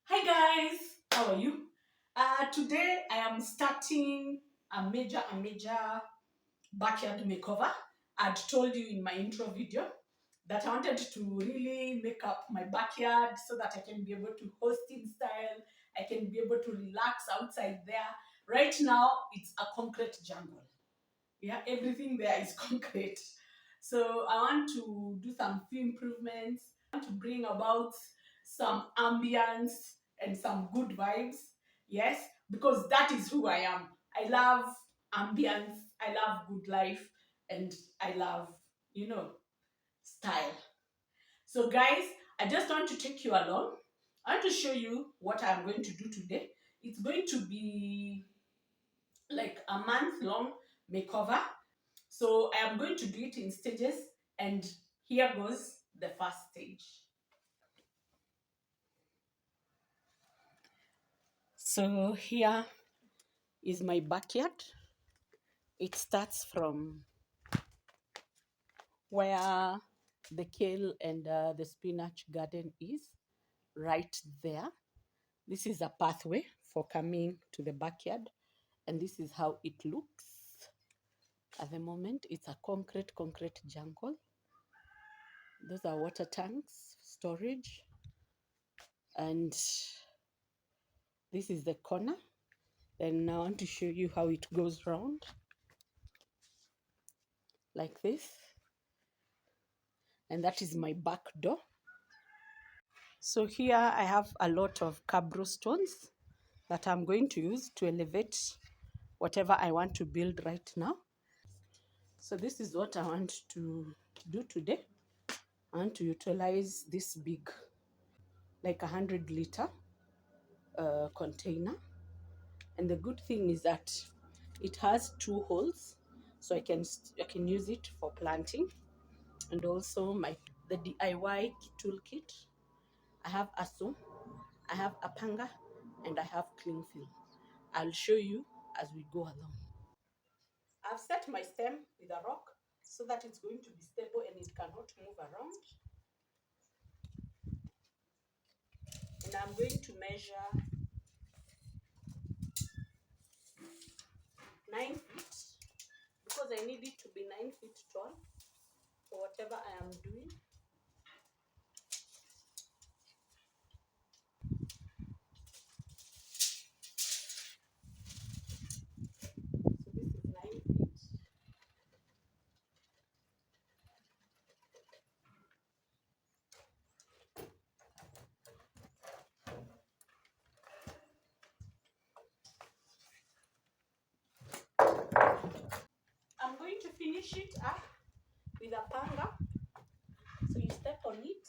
Hi guys, how are you? Today I am starting a major backyard makeover. I'd told you in my intro video that I wanted to really make up my backyard so that I can be able to host in style. I can be able to relax outside there. Right now, it's a concrete jungle. Yeah, everything there is concrete. So I want to do some few improvements. I want to bring about some ambience and some good vibes. Yes, because that is who I am. I love ambience, I love good life, and I love, you know, style. So guys, I just want to take you along. I want to show you what I'm going to do today. It's going to be like a month long makeover. So I am going to do it in stages, and here goes the first stage. So here is my backyard. It starts from where the kale and the spinach garden is, right there. This is a pathway for coming to the backyard, and this is how it looks at the moment. It's a concrete jungle. Those are water tanks, storage, and this is the corner. Then I want to show you how it goes round like this. And that is my back door. So here I have a lot of cabro stones that I'm going to use to elevate whatever I want to build right now. So this is what I want to do today. I want to utilize this big, like 100-liter container. And the good thing is that it has 2 holes, so I can use it for planting. And also the DIY toolkit. I have a saw, I have a panga, and I have cling film. I'll show you as we go along. I've set my stem with a rock so that it's going to be stable and it cannot move around. And I'm going to measure 9 feet because I need it to be 9 feet tall for whatever I am doing. So this is 9 feet. I'm going to finish it up with a panga. So you step on it.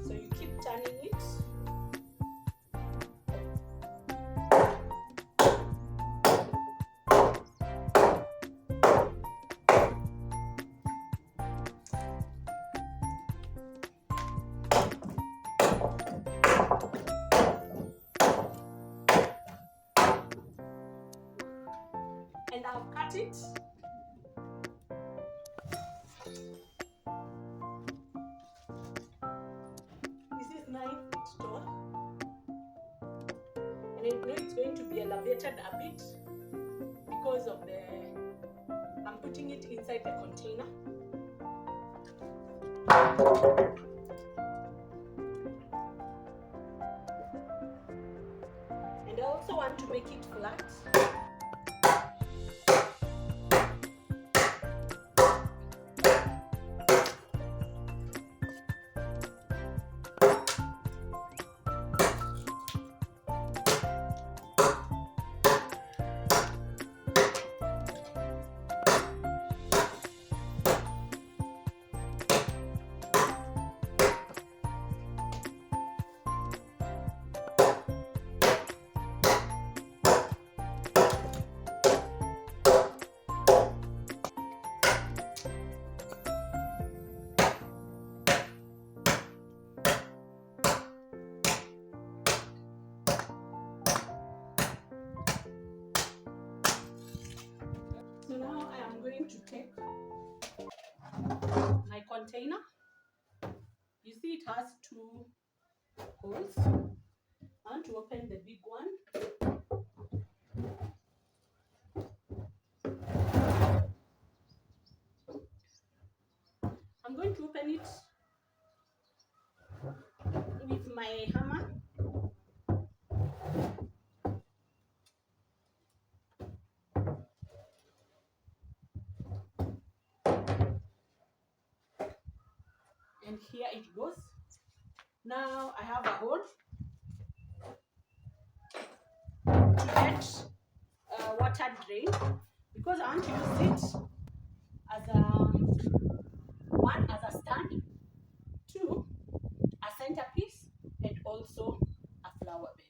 So you keep turning it. And I've cut it. This is 9 feet tall. And I know it's going to be elevated a bit because of I'm putting it inside the container. And I also want to make it flat. going to take my container. You see it has two holes. I want to open the big one. I'm going to open it with my hammer. And here it goes. Now I have a hole to get water drain, because I want to use it as a one, as a stand, two, a centerpiece, and also a flower bed.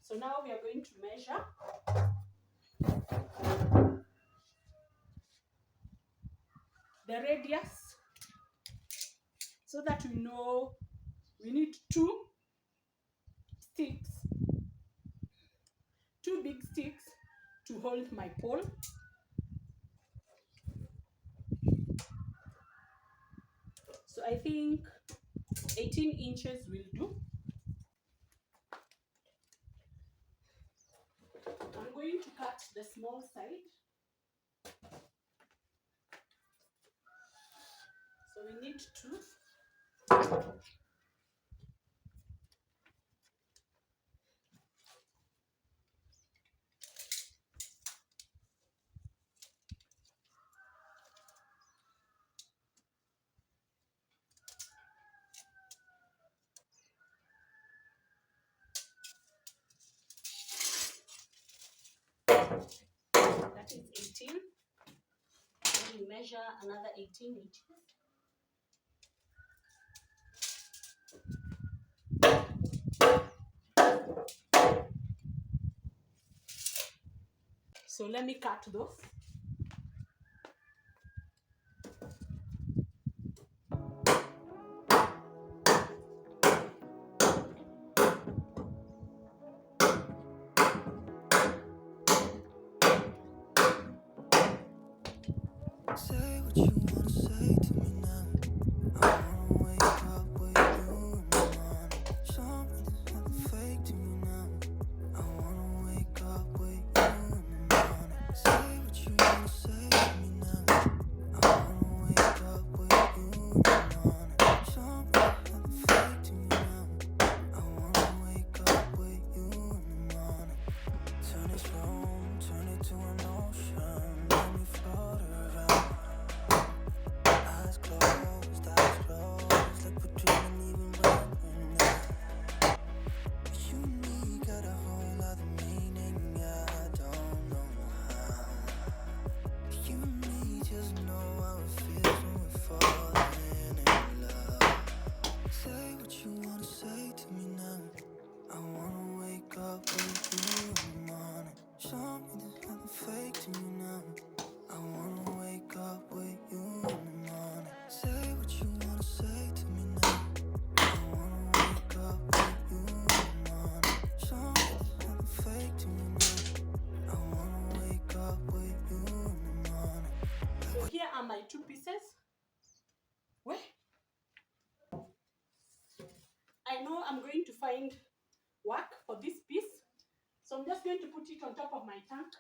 So now we are going to measure the radius so that we know we need two sticks, two big sticks to hold my pole. So I think 18 inches will do. I'm going to cut the small side. So we need two. That is 18. Then we measure another 18 inches. So let me cut those. Say what you wanna say to me now. I wanna wake up with you in the morning. Show me there's nothing fake to me now. I wanna wake up with you in the morning. Say what you wanna say to me now. I wanna wake up with you in the morning. Show me there's nothing fake to me now. I wanna wake up with you in the morning. Turn this room, turn it to an ocean. Let me float around. Eyes closed, like we're dreaming even when we're not. You and me got a whole other meaning, I don't know how. You and me just know how it feels when we're falling in love. Say what you wanna say to me now. I wanna wake up with you in the morning. Show me there's nothing fake to me now. I wanna wake up with you in the morning. Say what you wanna say to me now. I wanna wake up with you in the morning. Show me there's nothing fake to me now. I wanna wake up with you in the morning. So here are my two pieces. Where? I know I'm going to find work for this piece. So I'm just going to put it on top of my tank.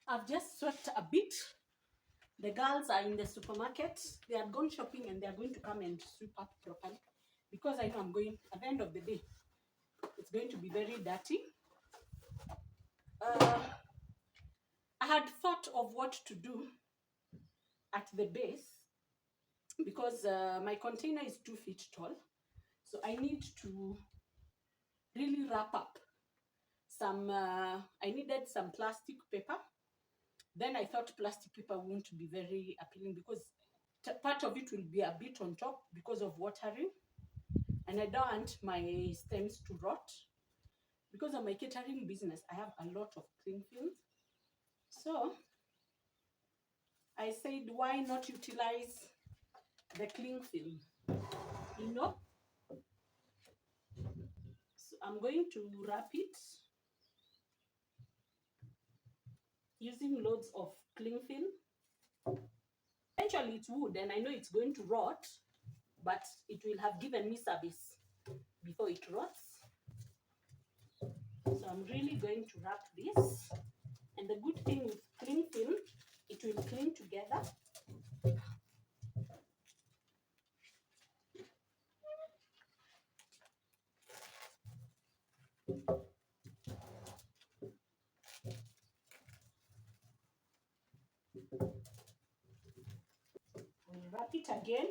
I've just swept a bit. The girls are in the supermarket. They have gone shopping and they are going to come and sweep up properly, because I know I'm going, at the end of the day, it's going to be very dirty. I had thought of what to do at the base, because my container is 2 feet tall. So I need to really wrap up some, I needed some plastic paper. Then I thought plastic paper won't be very appealing, because part of it will be a bit on top because of watering, and I don't want my stems to rot. Because of my catering business, I have a lot of cling film. So I said, why not utilize the cling film? You know? So I'm going to wrap it using loads of cling film. Eventually it would, and I know it's going to rot, but it will have given me service before it rots. So I'm really going to wrap this. And the good thing with cling film, it will cling together. We'll wrap it again.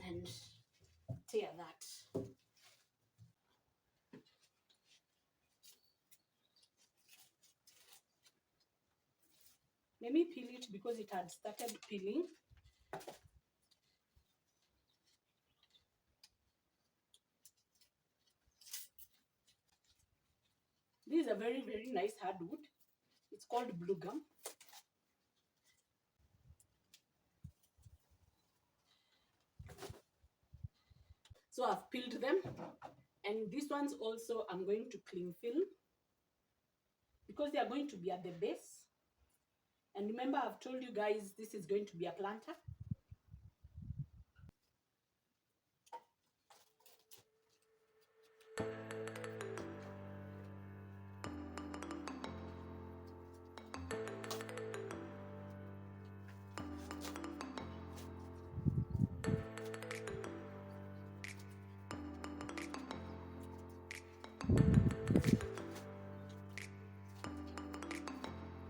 And tear that. Let me peel it because it had started peeling. This is a very, very nice hardwood. It's called blue gum. So I've peeled them. And these ones also I'm going to cling film because they are going to be at the base. And remember, I've told you guys this is going to be a planter.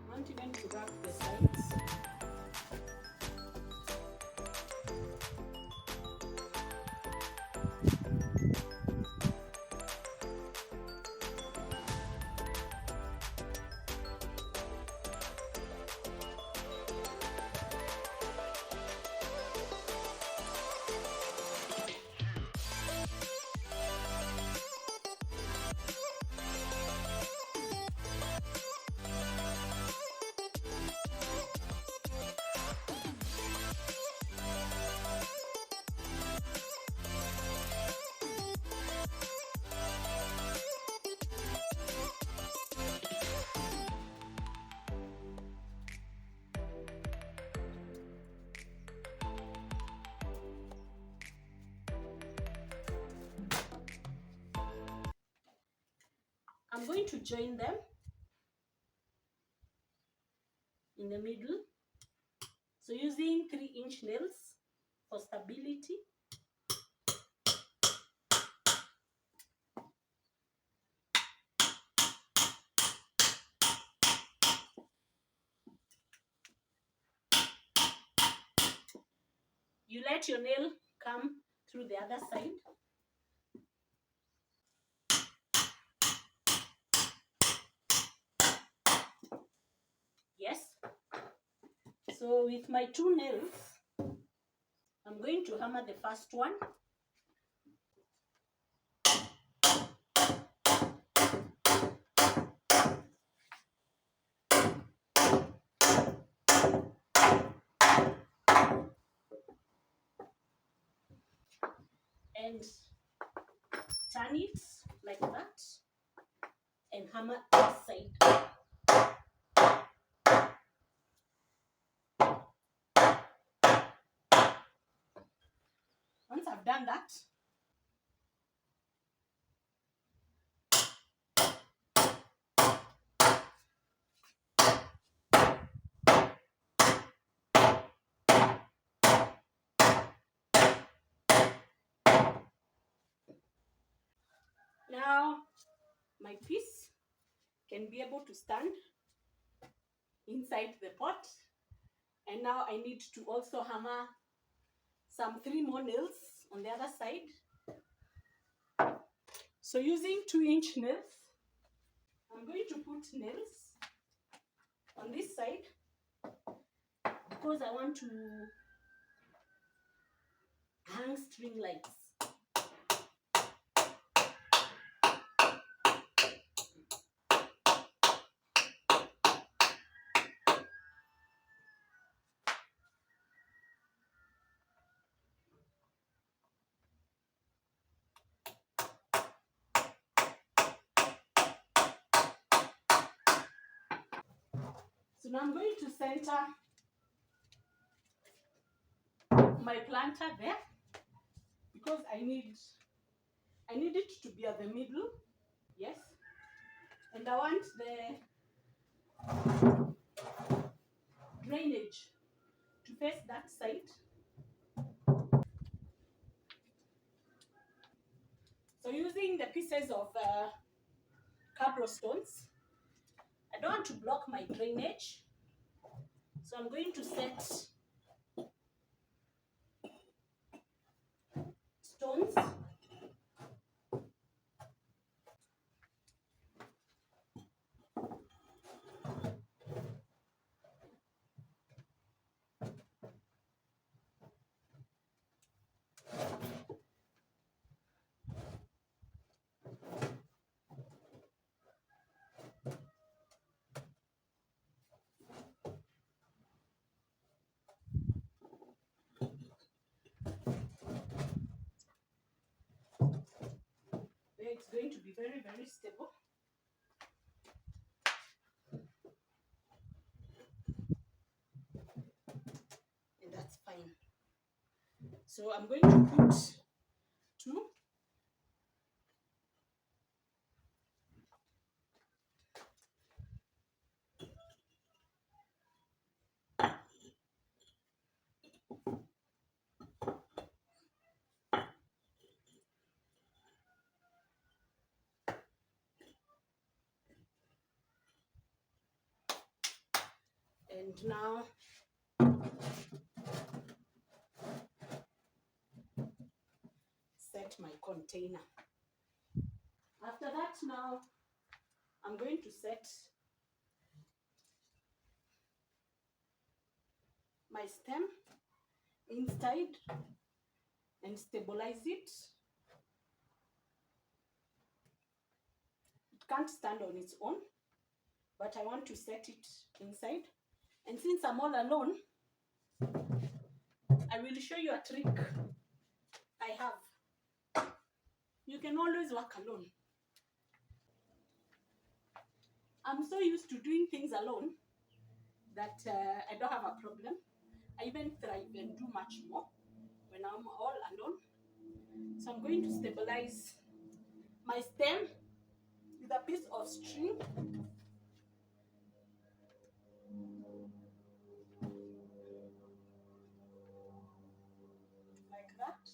I want even to wrap the sides. I'm going to join them in the middle. So using 3-inch nails for stability. You let your nail come through the other side. Yes. So with my 2 nails, I'm going to hammer the first one. And turn it like that and hammer this side. Once I've done that, now my piece can be able to stand inside the pot. And now I need to also hammer some 3 more nails on the other side. So using 2-inch nails, I'm going to put nails on this side because I want to hang string lights. So now I'm going to center my planter there because I need it to be at the middle. Yes. And I want the drainage to face that side. So using the pieces of cabro stones, I don't want to block my drainage. So I'm going to set stones. Where it's going to be very, very stable. And that's fine. So I'm going to put 2. And now set my container. After that, now I'm going to set my stem inside and stabilize it. It can't stand on its own, but I want to set it inside. And since I'm all alone, I will show you a trick I have. You can always work alone. I'm so used to doing things alone that I don't have a problem. I even thrive and do much more when I'm all alone. So I'm going to stabilize my stem with a piece of string. Like that.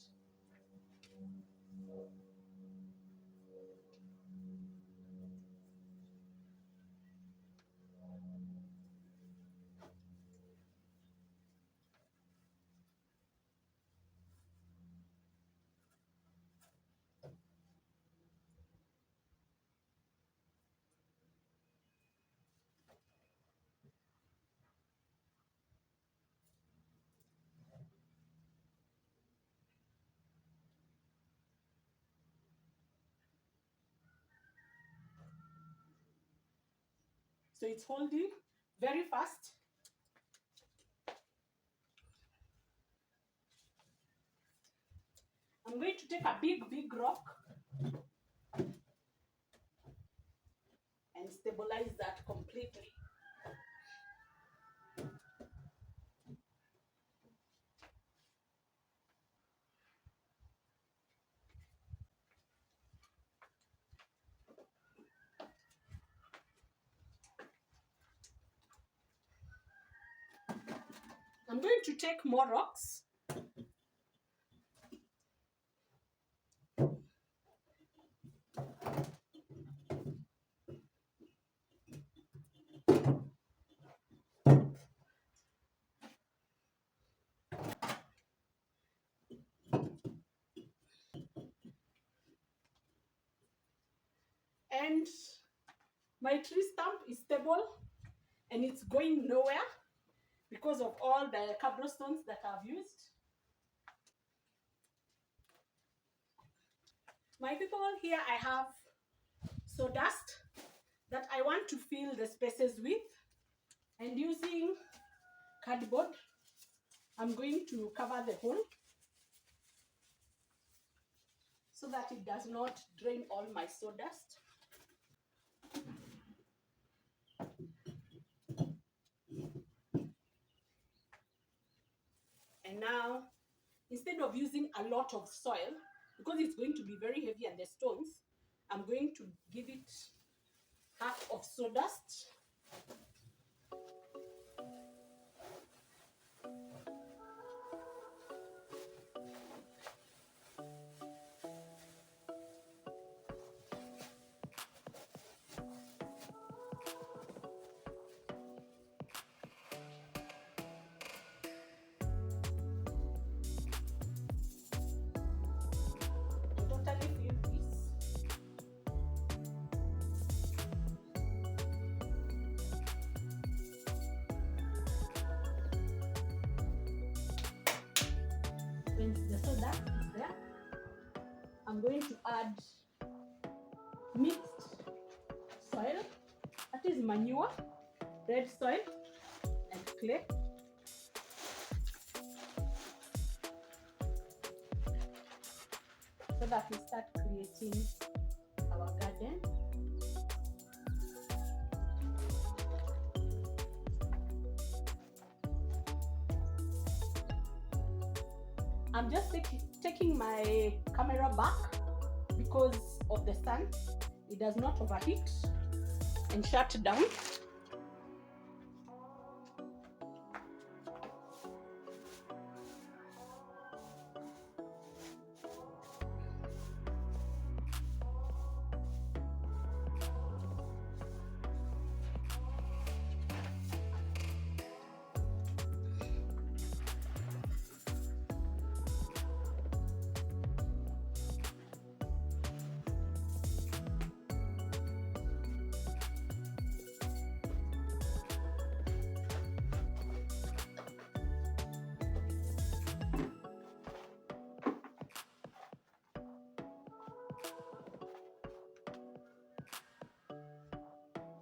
So it's holding very fast. I'm going to take a big, big rock and stabilize that completely. I'm going to take more rocks. And My tree stump is stable and it's going nowhere because of all the cobblestones that I've used. My people, here I have sawdust that I want to fill the spaces with, and using cardboard I'm going to cover the hole so that it does not drain all my sawdust. And now, instead of using a lot of soil, because it's going to be very heavy and the stones, I'm going to give it half of sawdust. And totally fill this. When the sawdust is there, I'm going to add mixed soil, that is manure, red soil, and clay. So that we start creating our garden. I'm just taking my camera back because of the sun. It does not overheat and shut down.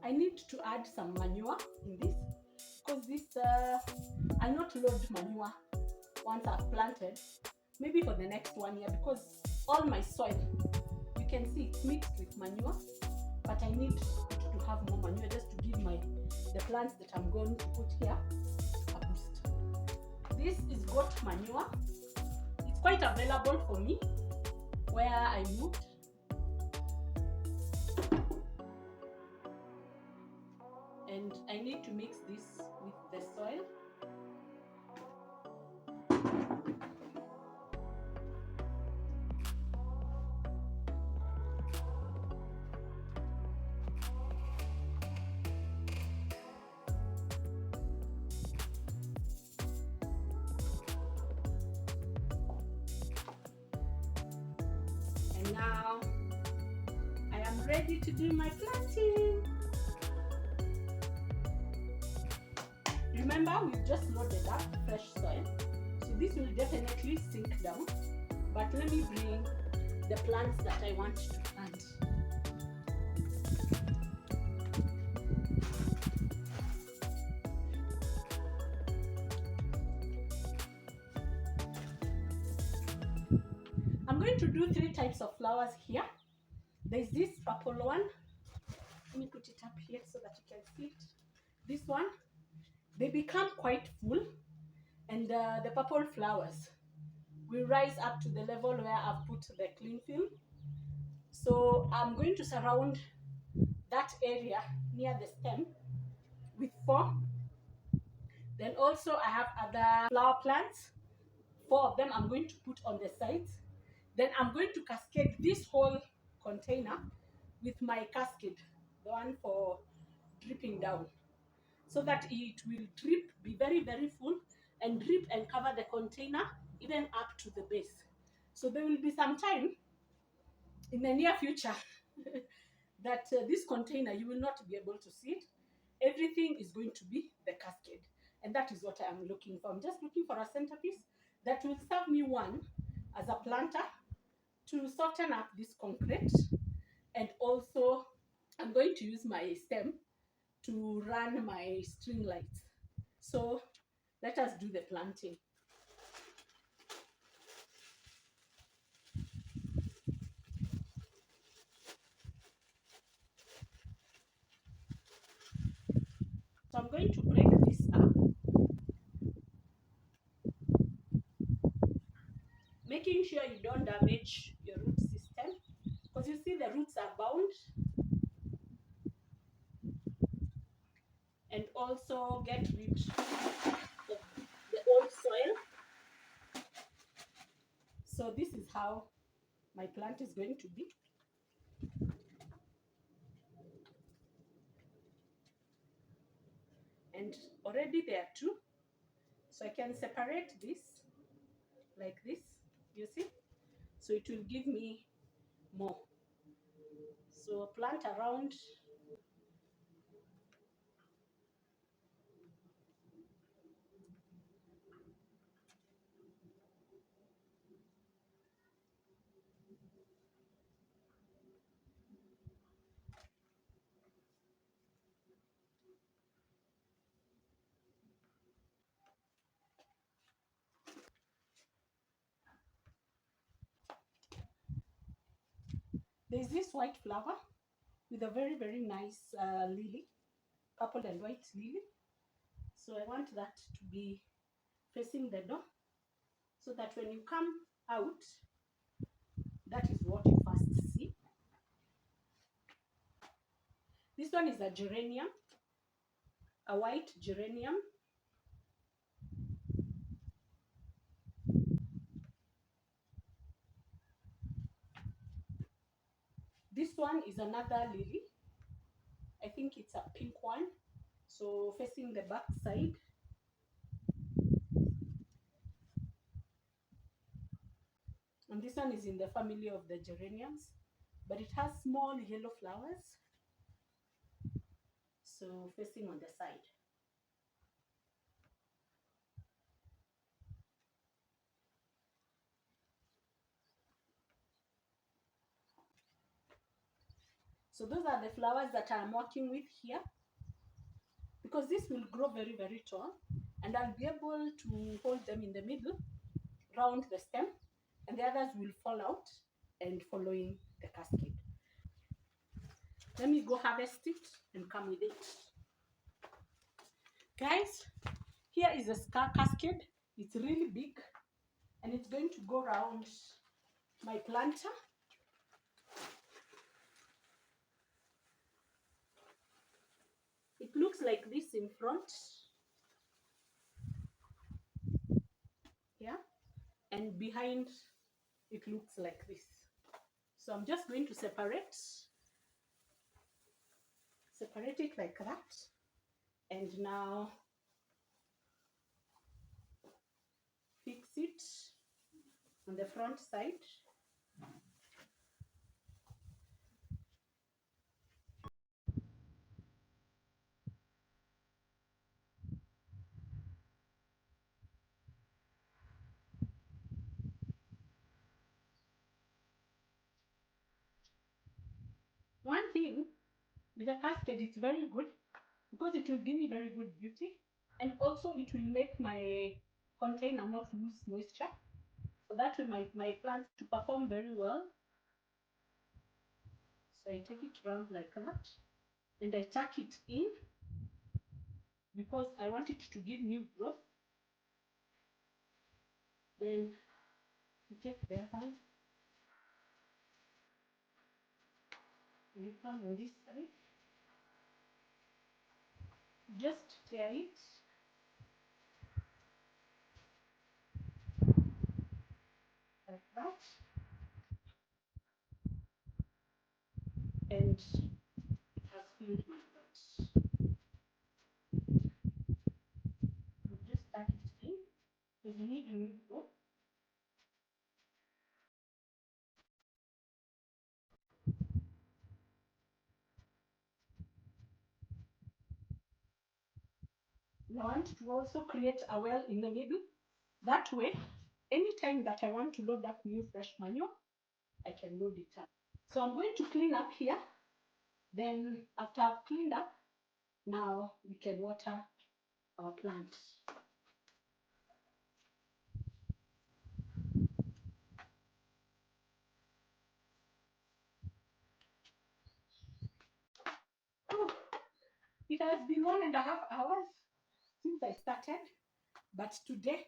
I need to add some manure in this because this I'll not load manure once I've planted, maybe for the next 1 year, because all my soil, you can see it's mixed with manure, but I need to have more manure just to give the plants that I'm going to put here a boost. This is goat manure. It's quite available for me where I moved. And I need to mix this with the soil. And now I am ready to do my planting. Remember, we've just loaded up fresh soil, so this will definitely sink down. But let me bring the plants that I want to plant. I'm going to do 3 types of flowers here. There's this purple one. Let me put it up here so that you can see it. This one, they become quite full, and the purple flowers will rise up to the level where I've put the cling film. So I'm going to surround that area near the stem with 4. Then also I have other flower plants. 4 of them I'm going to put on the sides. Then I'm going to cascade this whole container with my cascade, the one for dripping down, so that it will drip, be very, very full, and drip and cover the container even up to the base. So there will be some time in the near future that this container, you will not be able to see it. Everything is going to be the cascade. And that is what I am looking for. I'm just looking for a centerpiece that will serve me, one, as a planter to soften up this concrete. And also, I'm going to use my stem to run my string lights. So let us do the planting. So I'm going to break this up, making sure you don't damage your root system, because you see the roots are bound, and also get rid of the old soil. So this is how my plant is going to be. And already there are two, so I can separate this like this, you see, so it will give me more. So plant around. There's this white flower with a very, very nice lily, purple and white lily. So I want that to be facing the door, so that when you come out, that is what you first see. This one is a geranium, a white geranium. This one is another lily. I think it's a pink one. So facing the back side. And this one is in the family of the geraniums, but it has small yellow flowers. So facing on the side. So those are the flowers that I'm working with here, because this will grow very, very tall, and I'll be able to hold them in the middle, round the stem, and the others will fall out and following the cascade. Let me go harvest it and come with it. Guys, here is a scar cascade. It's really big, and it's going to go around my planter. It looks like this in front, yeah, and behind it looks like this. So I'm just going to separate it like that, and now fix it on the front side. One thing with the cascade, it's very good because it will give me very good beauty, and also it will make my container not lose moisture, so that will my plant to perform very well. So I take it round like that, and I tuck it in because I want it to give new growth. Then you take the hand, you come on this side, just tear it like that, and it has filled my pot. You just tuck it in because you need new growth. I want to also create a well in the middle. That way, anytime that I want to load up new fresh manure, I can load it up. So I'm going to clean up here. Then after I've cleaned up, now we can water our plant. Oh, it has been 1.5 hours since I started, but today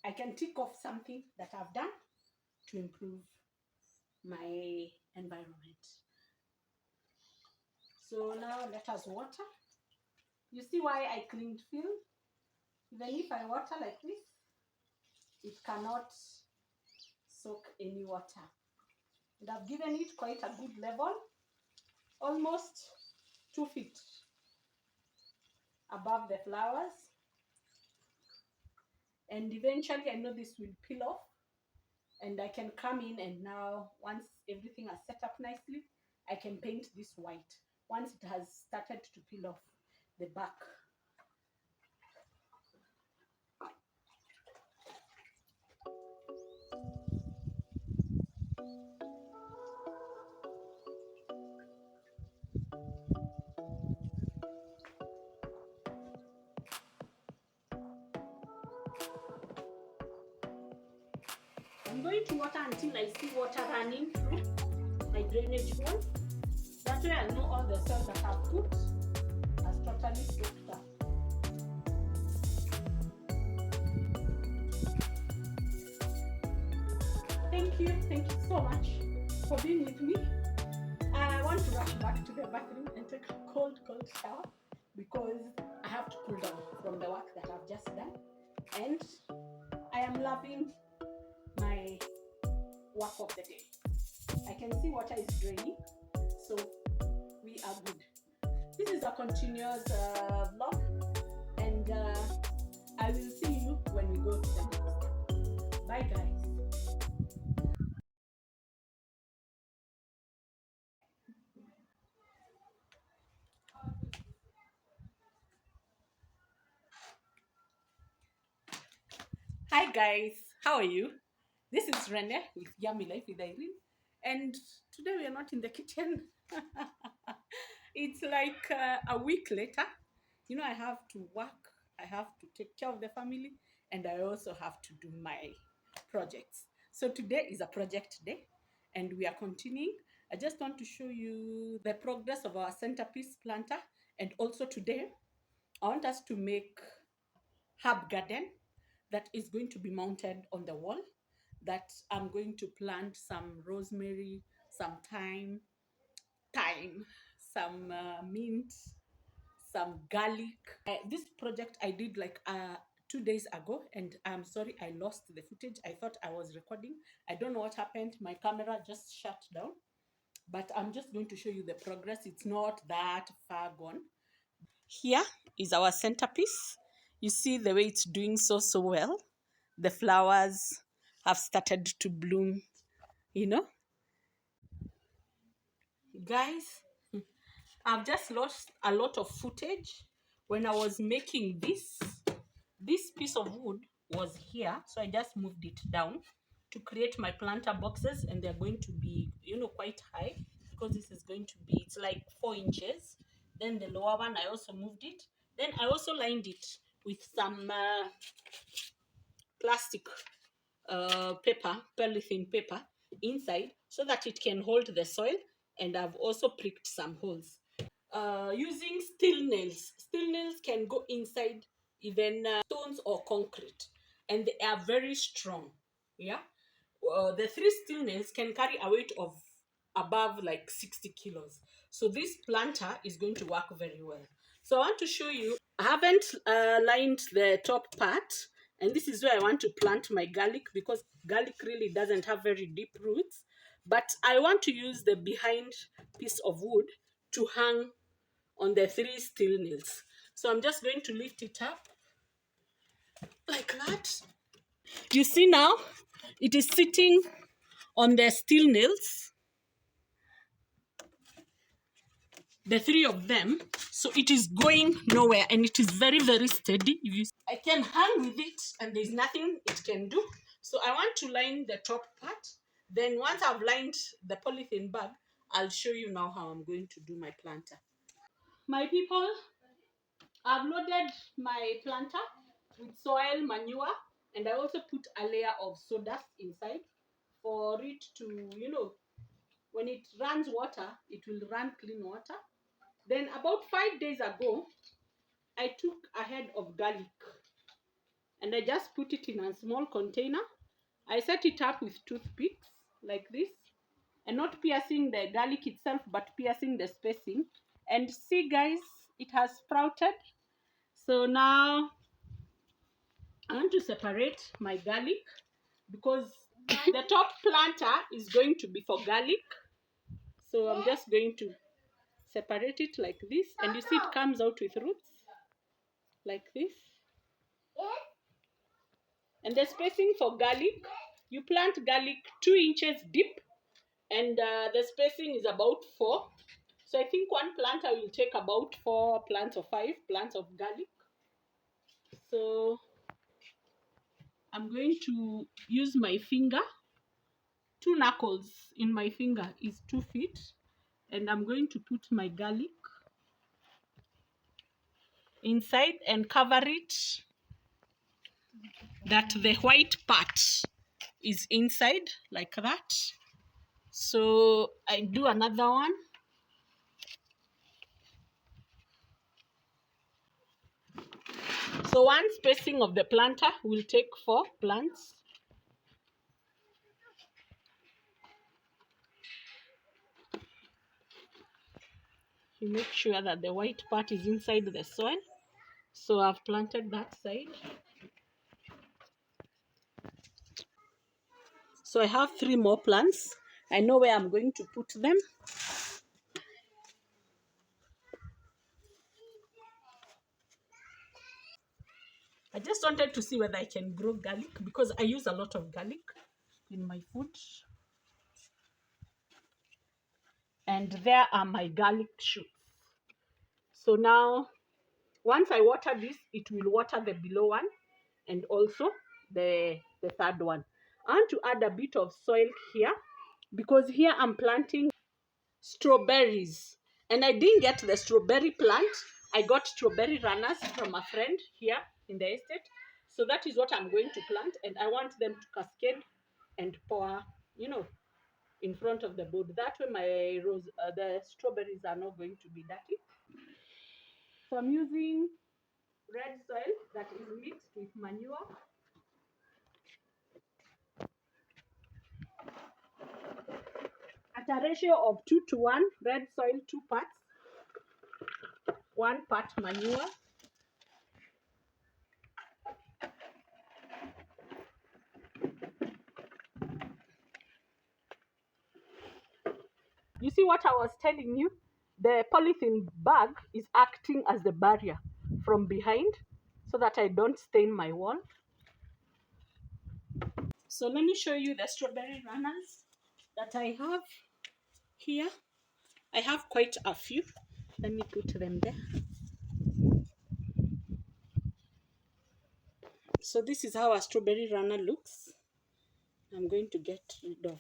I can tick off something that I've done to improve my environment. So now let us water. You see why I cleaned field? Even if I water like this, it cannot soak any water. And I've given it quite a good level, almost 2 feet above the flowers. And eventually I know this will peel off and I can come in, and now once everything has set up nicely, I can paint this white once it has started to peel off the back. I'm going to water until I see water running through my drainage hole. That way I know all the soil that I've put has totally soaked up. Thank you so much for being with me. I want to rush back to the bathroom and take a cold shower because I have to cool down from the work that I've just done. And I am loving my work of the day. I can see water is draining, so we are good. This is a continuous vlog, and I will see you when we go to the next step. Bye guys. Hi guys, how are you? This is Rene with Yummy Life with Irene, and today we are not in the kitchen. It's like a week later. You know, I have to work, I have to take care of the family, and I also have to do my projects. So today is a project day, and we are continuing. I just want to show you the progress of our centerpiece planter, and also today I want us to make herb garden that is going to be mounted on the wall, that I'm going to plant some rosemary, some thyme, some mint, some garlic. This project I did like 2 days ago, and I'm sorry I lost the footage. I thought I was recording. I don't know what happened. My camera just shut down, but I'm just going to show you the progress. It's not that far gone. Here is our centerpiece. You see the way it's doing so well. The flowers have started to bloom, you know. Guys, I've just lost a lot of footage when I was making this. This piece of wood was here, so I just moved it down to create my planter boxes, and they're going to be, you know, quite high because this is going to be, it's like 4 inches. Then the lower one, I also moved it. Then I also lined it with some plastic paper, polythene paper inside so that it can hold the soil. And I've also pricked some holes. Using steel nails. Steel nails can go inside even stones or concrete, and they are very strong. Yeah, the 3 steel nails can carry a weight of above like 60 kilos. So this planter is going to work very well. So I want to show you. I haven't lined the top part, and this is where I want to plant my garlic because garlic really doesn't have very deep roots. But I want to use the behind piece of wood to hang on the 3 steel nails. So I'm just going to lift it up like that. You see now, it is sitting on the steel nails, the 3 of them. So it is going nowhere, and it is very, very steady. If you, I can hang with it and there's nothing it can do. So I want to line the top part. Then once I've lined the polythene bag, I'll show you now how I'm going to do my planter. My people, I've loaded my planter with soil, manure, and I also put a layer of sawdust inside for it to, when it runs water, it will run clean water. Then about 5 days ago, I took a head of garlic and I just put it in a small container. I set it up with toothpicks like this, and not piercing the garlic itself, but piercing the spacing. And see, guys, it has sprouted. So now I want to separate my garlic because the top planter is going to be for garlic. So I'm just going to separate it like this, and you see it comes out with roots like this. And the spacing for garlic, you plant garlic 2 inches deep, and the spacing is about 4. So I think one planter will take about 4 plants or 5 plants of garlic. So I'm going to use my finger. 2 knuckles in my finger is 2 feet, and I'm going to put my garlic inside and cover it that the white part is inside like that. So I do another one. So one spacing of the planter will take 4 plants. You make sure that the white part is inside the soil. So I've planted that side. So I have 3 more plants. I know where I'm going to put them. I just wanted to see whether I can grow garlic because I use a lot of garlic in my food. And there are my garlic shoots. So now, once I water this, it will water the below one and also the third one. I want to add a bit of soil here because here I'm planting strawberries, and I didn't get the strawberry plant. I got strawberry runners from a friend here in the estate. So that is what I'm going to plant, and I want them to cascade and pour, in front of the board. That way my the strawberries are not going to be dirty. So I'm using red soil that is mixed with manure. At a ratio of 2:1, red soil 2 parts, 1 part manure. You see what I was telling you? The polythene bag is acting as the barrier from behind so that I don't stain my wall. So let me show you the strawberry runners that I have here. I have quite a few. Let me put them there. So this is how a strawberry runner looks. I'm going to get rid of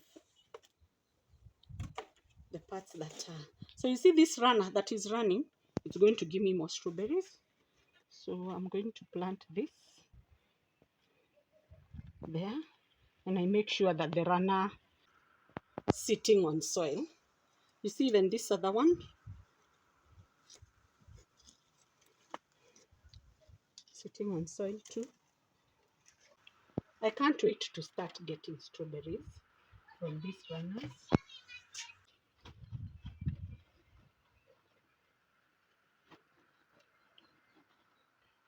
the parts that are. So you see this runner that is running, it's going to give me more strawberries. So I'm going to plant this there, and I make sure that the runner sitting on soil. You see even this other one, sitting on soil too. I can't wait to start getting strawberries from these runners.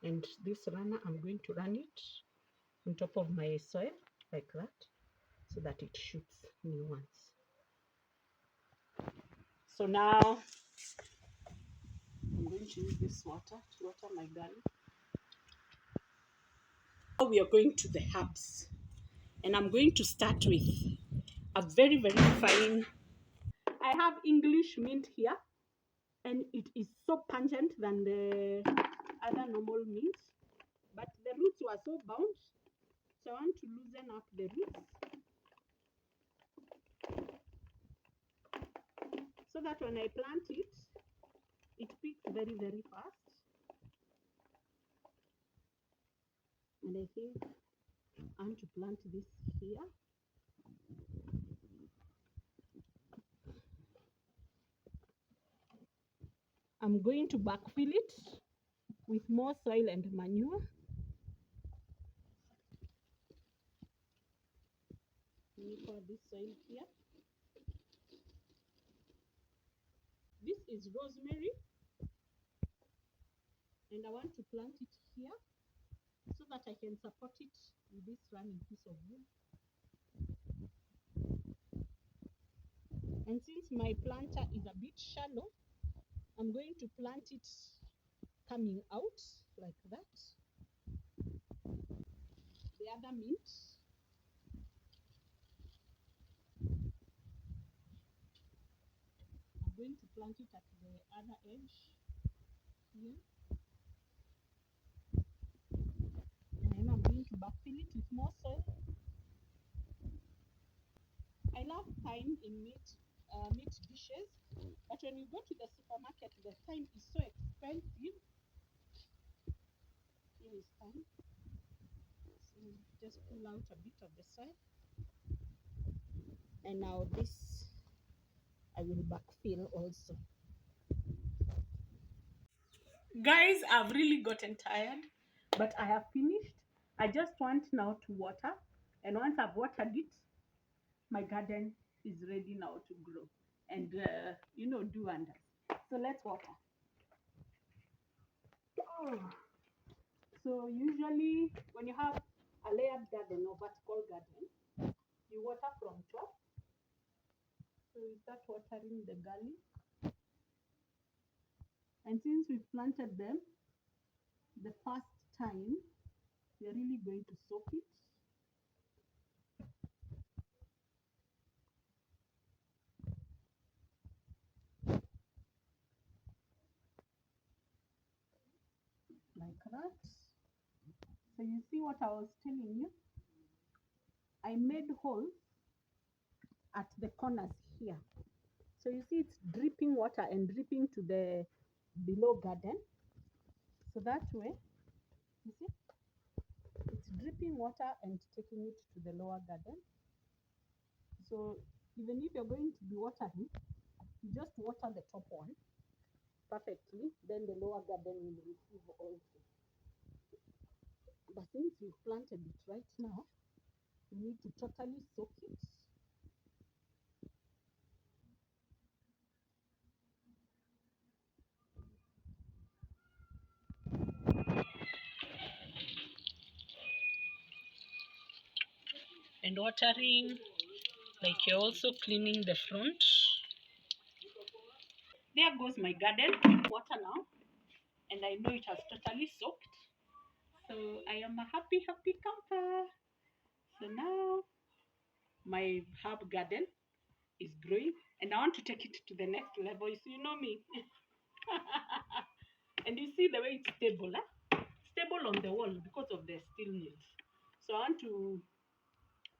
And this runner, I'm going to run it on top of my soil like that so that it shoots new ones. So now I'm going to use this water to water my garden. Now we are going to the herbs, and I'm going to start with a very, very fine. I have English mint here, and it is so pungent than the other normal mint, but the roots were so bound, so I want to loosen up the roots so that when I plant it, it picks very, very fast. And I think I want to plant this here. I'm going to backfill it with more soil and manure. Let me pour this soil here. This is rosemary, and I want to plant it here so that I can support it with this running piece of wood. And since my planter is a bit shallow, I'm going to plant it coming out like that. The other mint, I'm going to plant it at the other edge here. And then I'm going to backfill it with more soil. I love thyme in meat dishes, but when you go to the supermarket, the thyme is so expensive. Here is thyme. So just pull out a bit of the soil. And now this I will backfill also. Guys, I've really gotten tired, but I have finished. I just want now to water, and once I've watered it, my garden is ready now to grow and do wonders. So let's water. Oh. So usually when you have a layered garden or vertical garden, you water from top. So we start watering the gully. And since we've planted them the first time, we're really going to soak it. Like that. So you see what I was telling you? I made holes at the corners here. So you see it's dripping water and dripping to the below garden. So that way, you see, it's dripping water and taking it to the lower garden. So even if you're going to be watering, you just water the top one perfectly, then the lower garden will receive also. But since you've planted it right now, you need to totally soak it. And watering, like you're also cleaning the front. There goes my garden with water now, and I know it has totally soaked. So I am a happy camper. So now my herb garden is growing, and I want to take it to the next level. So you know me. And you see the way it's stable, stable on the wall because of the steel nails. So I want to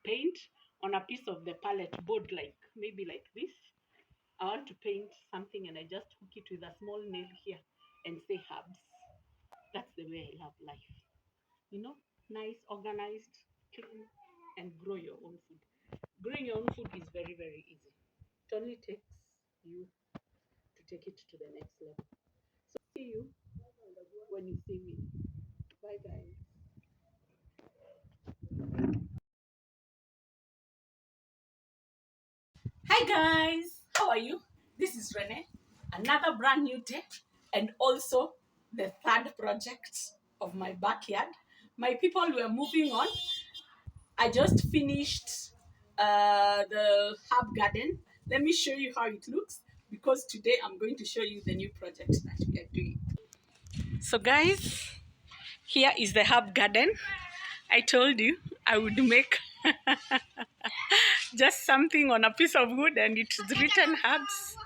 paint on a piece of the palette board, like maybe like this. I want to paint something and I just hook it with a small nail here and say herbs. That's the way I love life. You know, nice, organized, clean, and grow your own food. Growing your own food is very, very easy. It only takes you to take it to the next level. So see you when you see me. Bye guys. Hi guys, how are you? This is Renee. Another brand new day, and also the third project of my backyard. My people were moving on. I just finished the herb garden. Let me show you how it looks, because today I'm going to show you the new project that we are doing. So guys, here is the herb garden. I told you I would make just something on a piece of wood and it's written herbs.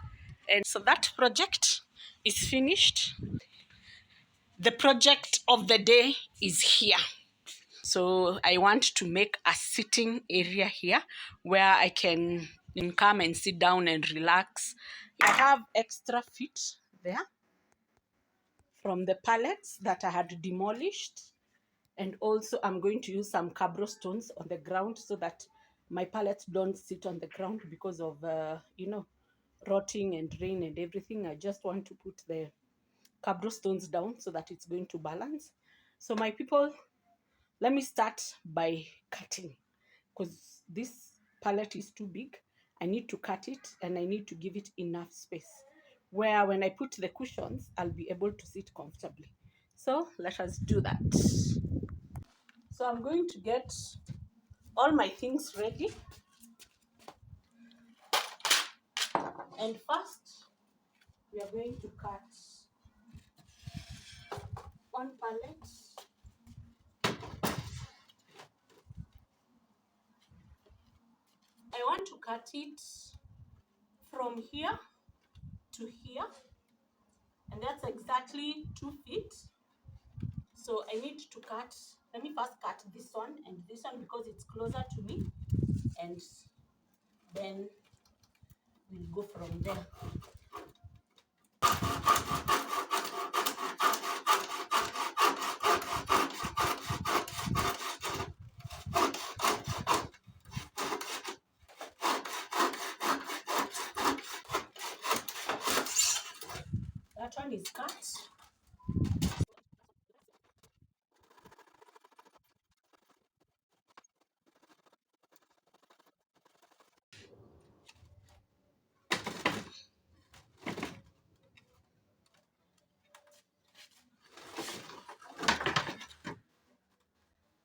And so that project is finished. The project of the day is here. So I want to make a sitting area here where I can come and sit down and relax. I have extra feet there from the pallets that I had demolished. And also I'm going to use some cabro stones on the ground so that my pallets don't sit on the ground because of, rotting and rain and everything. I just want to put the cabro stones down so that it's going to balance. So my people, let me start by cutting, because this pallet is too big. I need to cut it and I need to give it enough space where when I put the cushions, I'll be able to sit comfortably. So let us do that. So I'm going to get all my things ready. And first, we are going to cut one pallet. I want to cut it from here to here, and that's exactly 2 feet. So I need to cut, let me first cut this one and this one because it's closer to me, and then we'll go from there. That one is cut.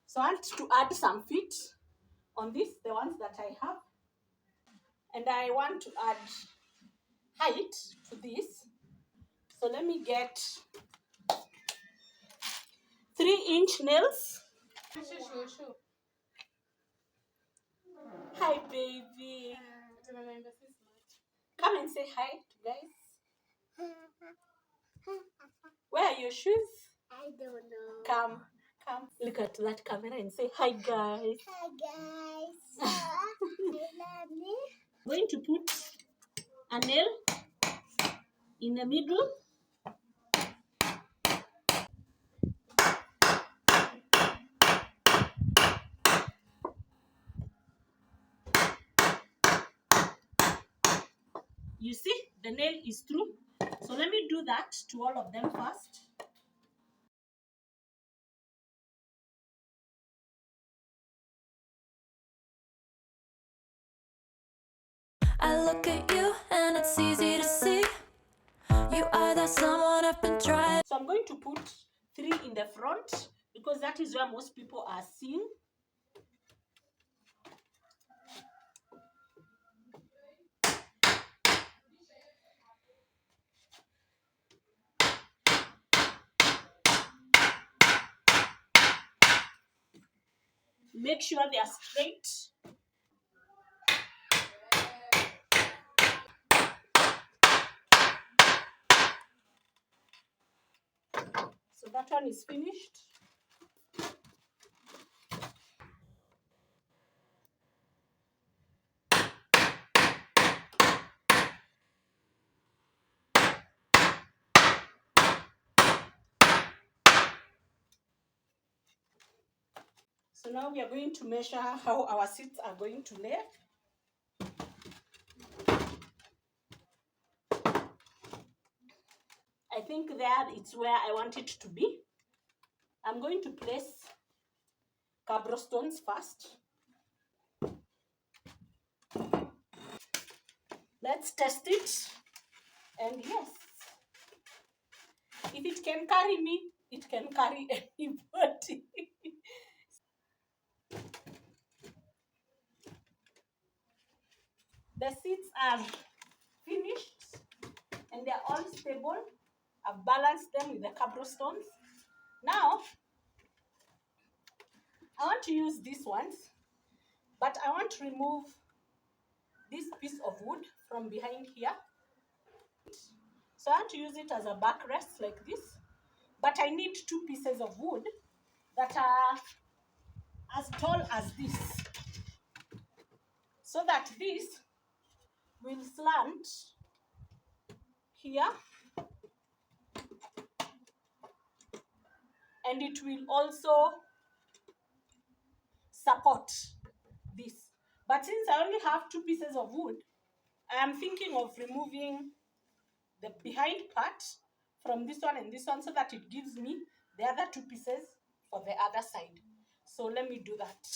So I want to add some feet on this, the ones that I have. And I want to add height to this. So let me get 3-inch nails. Hi, baby. Come and say hi to guys. Where are your shoes? I don't know. Come. Look at that camera and say hi, guys. Hi, guys. I love me. I'm going to put a nail in the middle. You see, the nail is through. So let me do that to all of them first. I look at you and it's easy to see you are that someone I've been trying. So I'm going to put 3 in the front because that is where most people are seeing. Make sure they are straight. So that one is finished. So now we are going to measure how our seats are going to lay. I think there it's where I want it to be. I'm going to place cabro stones first. Let's test it. And yes, if it can carry me, it can carry anybody. The seats are finished and they're all stable. I've balanced them with the cabro stones. Now, I want to use these ones, but I want to remove this piece of wood from behind here. So I want to use it as a backrest like this. But I need 2 pieces of wood that are as tall as this, so that this will slant here and it will also support this. But since I only have 2 pieces of wood, I am thinking of removing the behind part from this one and this one, so that it gives me the other 2 pieces for the other side. So let me do that.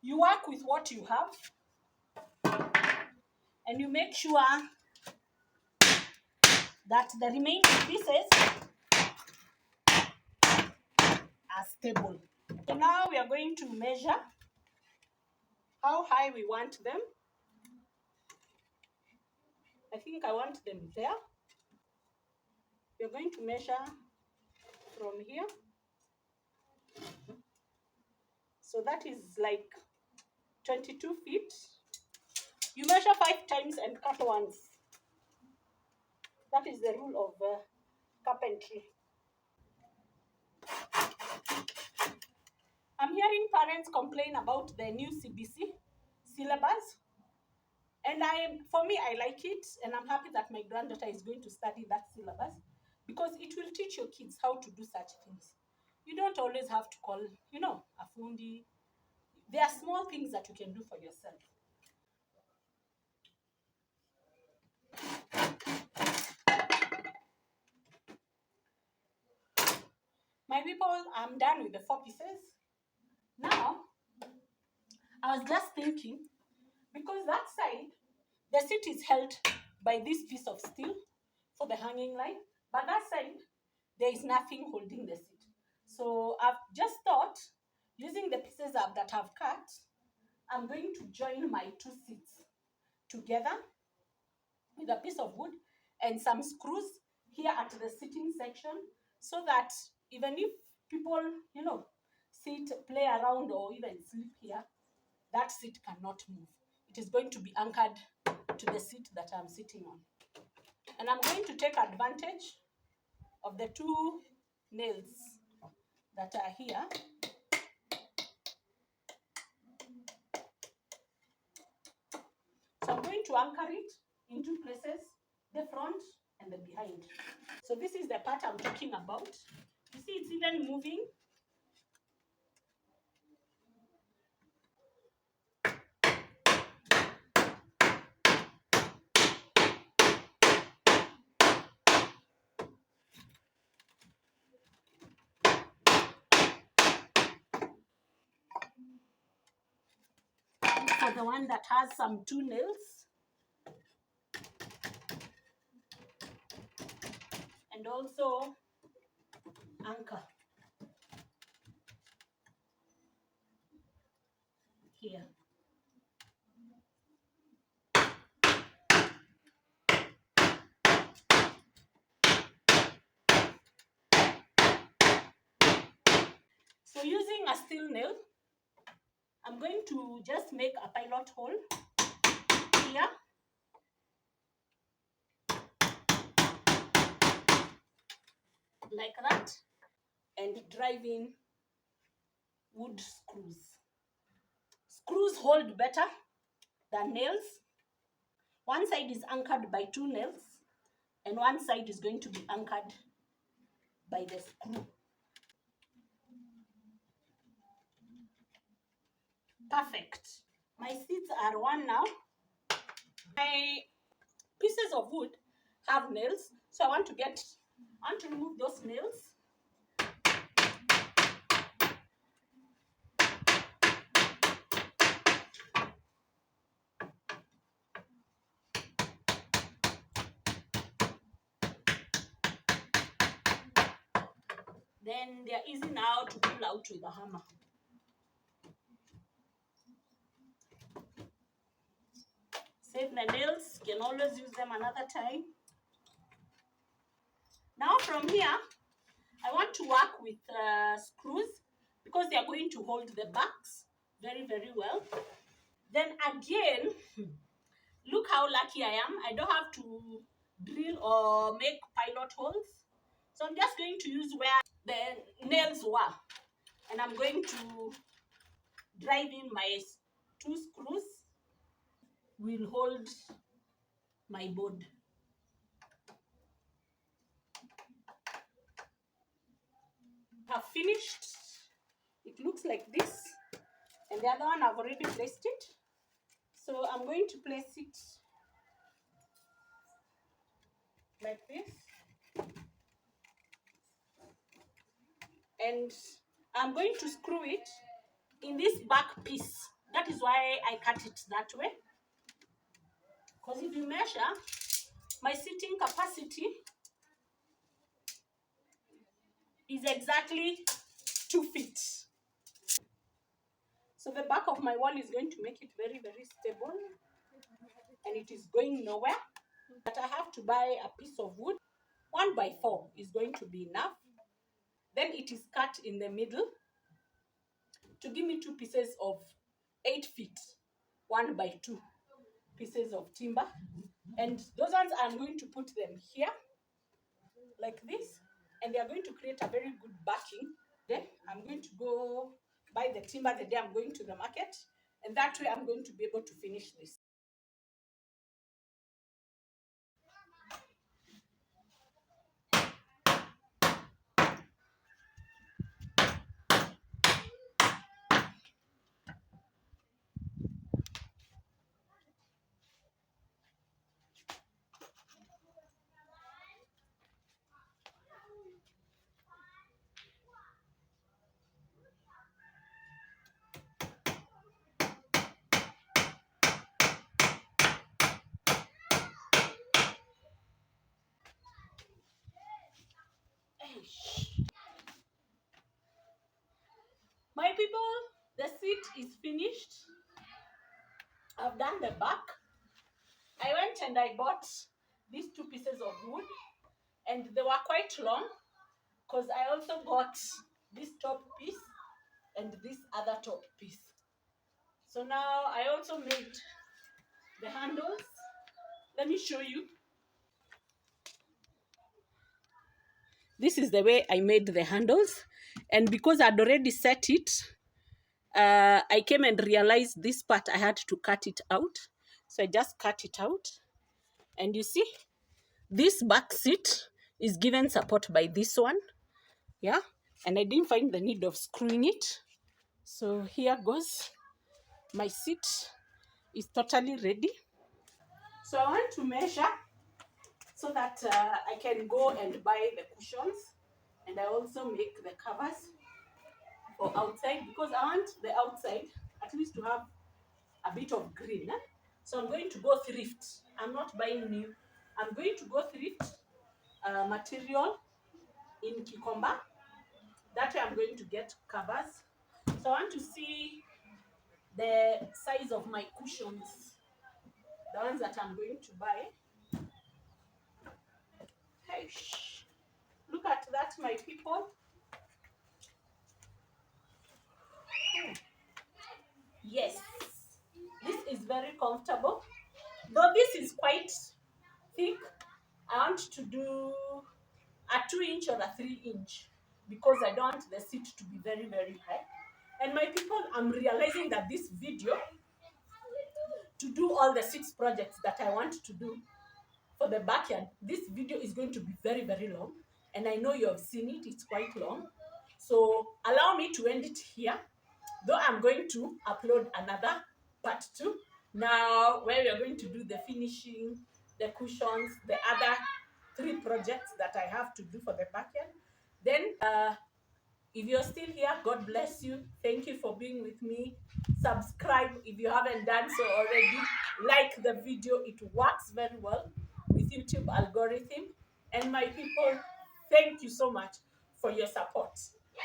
You work with what you have and you make sure that the remaining pieces are stable. So now we are going to measure how high we want them. I think I want them there. We're going to measure from here. So that is like 22 feet. You measure 5 times and cut once. That is the rule of carpentry. I'm hearing parents complain about the new CBC syllabus. And for me, I like it, and I'm happy that my granddaughter is going to study that syllabus, because it will teach your kids how to do such things. You don't always have to call, a fundi. There are small things that you can do for yourself. My people, I'm done with the 4 pieces. Now, I was just thinking, because that side, the seat is held by this piece of steel for the hanging line, but that side, there is nothing holding the seat. So I've just thought, using the pieces that I've cut, I'm going to join my 2 seats together with a piece of wood and some screws here at the sitting section, so that even if people, sit, play around, or even sleep here, that seat cannot move. It is going to be anchored to the seat that I'm sitting on. And I'm going to take advantage of the 2 nails that are here. So I'm going to anchor it in 2 places, the front and the behind. So this is the part I'm talking about. You see, it's even moving. For the one that has some 2 nails, and also anchor here. So using a steel nail, I'm going to just make a pilot hole here. Like that, and drive in wood screws. Screws hold better than nails. One side is anchored by 2 nails, and one side is going to be anchored by the screw. Perfect. My seats are on now. My pieces of wood have nails, so I want to remove those nails. Then they're easy now to pull out with a hammer. Save the nails, you can always use them another time. Now from here, I want to work with screws because they are going to hold the backs very, very well. Then again, look how lucky I am. I don't have to drill or make pilot holes. So I'm just going to use where the nails were. And I'm going to drive in my 2 screws. Will hold my board. Have finished. It looks like this. And the other one I've already placed it. So I'm going to place it like this. And I'm going to screw it in this back piece. That is why I cut it that way. Because if you measure, my seating capacity is exactly 2 feet. So the back of my wall is going to make it very, very stable. And it is going nowhere. But I have to buy a piece of wood. 1 by 4 is going to be enough. Then it is cut in the middle to give me 2 pieces of 8 feet. 1 by 2 pieces of timber. And those ones I'm going to put them here like this, and they are going to create a very good backing. Then I'm going to go buy the timber the day I'm going to the market, and that way I'm going to be able to finish this. My people, the seat is finished. I've done the back. I went and I bought these 2 pieces of wood, and they were quite long because I also got this top piece and this other top piece. So now I also made the handles. Let me show you. This is the way I made the handles, and because I'd already set it, I came and realized this part I had to cut it out. So I just cut it out, and you see this back seat is given support by this one, yeah, and I didn't find the need of screwing it. So here goes. My seat is totally ready. So I want to measure so that I can go and buy the cushions, and I also make the covers for outside, because I want the outside at least to have a bit of green. So I'm going to go thrift. I'm not buying new. I'm going to go thrift material in Kikomba. That way I'm going to get covers. So I want to see the size of my cushions, the ones that I'm going to buy. Hey, look at that, my people. Yes, this is very comfortable. Though this is quite thick, I want to do a 2-inch or a 3-inch because I don't want the seat to be very, very high. And my people, I'm realizing that this video, to do all the 6 projects that I want to do for the backyard, this video is going to be very, very long. And I know you have seen it, it's quite long. So allow me to end it here, though I'm going to upload another part 2 now, where we are going to do the finishing, the cushions, the other 3 projects that I have to do for the backyard. Then if you're still here, God bless you. Thank you for being with me. Subscribe if you haven't done so already. Like the video. It works very well with YouTube algorithm. And my people, thank you so much for your support.